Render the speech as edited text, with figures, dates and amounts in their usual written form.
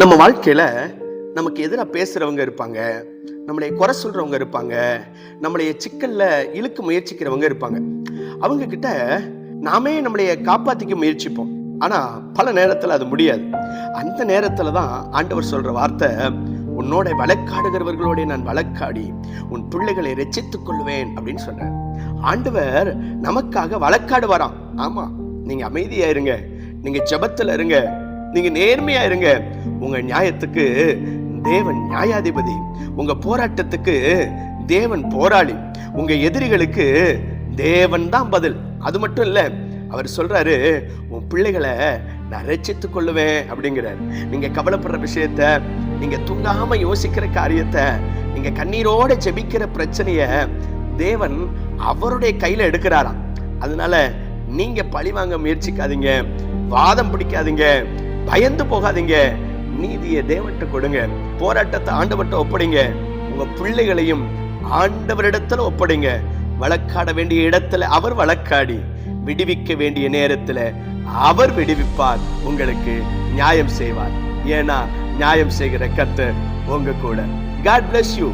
நம்ம வாழ்க்கையில நமக்கு எதிராக பேசுறவங்க இருப்பாங்க, நம்மளை குறை சொல்றவங்க இருப்பாங்க, நம்மளைய சிக்கல்ல இழுக்க முயற்சிக்கிறவங்க இருப்பாங்க. அவங்க கிட்ட நாமே நம்மளைய காப்பாத்திக்க முயற்சிப்போம். ஆனா பல நேரத்துல அது முடியாது. அந்த நேரத்துல தான் ஆண்டவர் சொல்ற வார்த்தை, உன்னோட வழக்காடுகிறவர்களோட நான் வழக்காடி உன் பிள்ளைகளை ரட்சித்துக் கொள்வேன் அப்படின்னு சொல்றார். ஆண்டவர் நமக்காக வழக்காடுவாராம். ஆமா, நீங்க அமைதியா இருங்க, நீங்க ஜெபத்துல இருங்க, நீங்க நேர்மையா இருங்க. உங்க நியாயத்துக்கு தேவன் நியாயாதிபதி, உங்க போராட்டத்துக்கு தேவன் போராளி, உங்க எதிரிகளுக்கு தேவன் தான் பதில். அது மட்டும் இல்ல, அவர் சொல்றாரு, உன் பிள்ளைகளை நான் ரட்சித்துக் கொள்ளுவேன் அப்படிங்கிறார். நீங்க கவலைப்படுற விஷயத்த, நீங்க தூங்காம யோசிக்கிற காரியத்தை, நீங்க கண்ணீரோட ஜெபிக்கிற பிரச்சனைய தேவன் அவருடைய கையில எடுக்கிறாராம். அதனால நீங்க பழி வாங்க முயற்சிக்காதீங்க, வாதம் பிடிக்காதீங்க, பயந்து போகாதீங்க. நீதியை தேவன்கிட்ட கொடுங்க, போராட்டத்தை ஆண்டவர்கிட்ட ஒப்படைங்க, உங்க பிள்ளைகளையும் ஆண்டவரிடத்துல ஒப்படைங்க. வழக்காட வேண்டிய இடத்துல அவர் வழக்காடி, விடுவிக்க வேண்டிய நேரத்துல அவர் விடுவிப்பார், உங்களுக்கு நியாயம் செய்வார். ஏன்னா நியாயம் செய்கிற கர்த்தர் உங்க கூட. God bless you.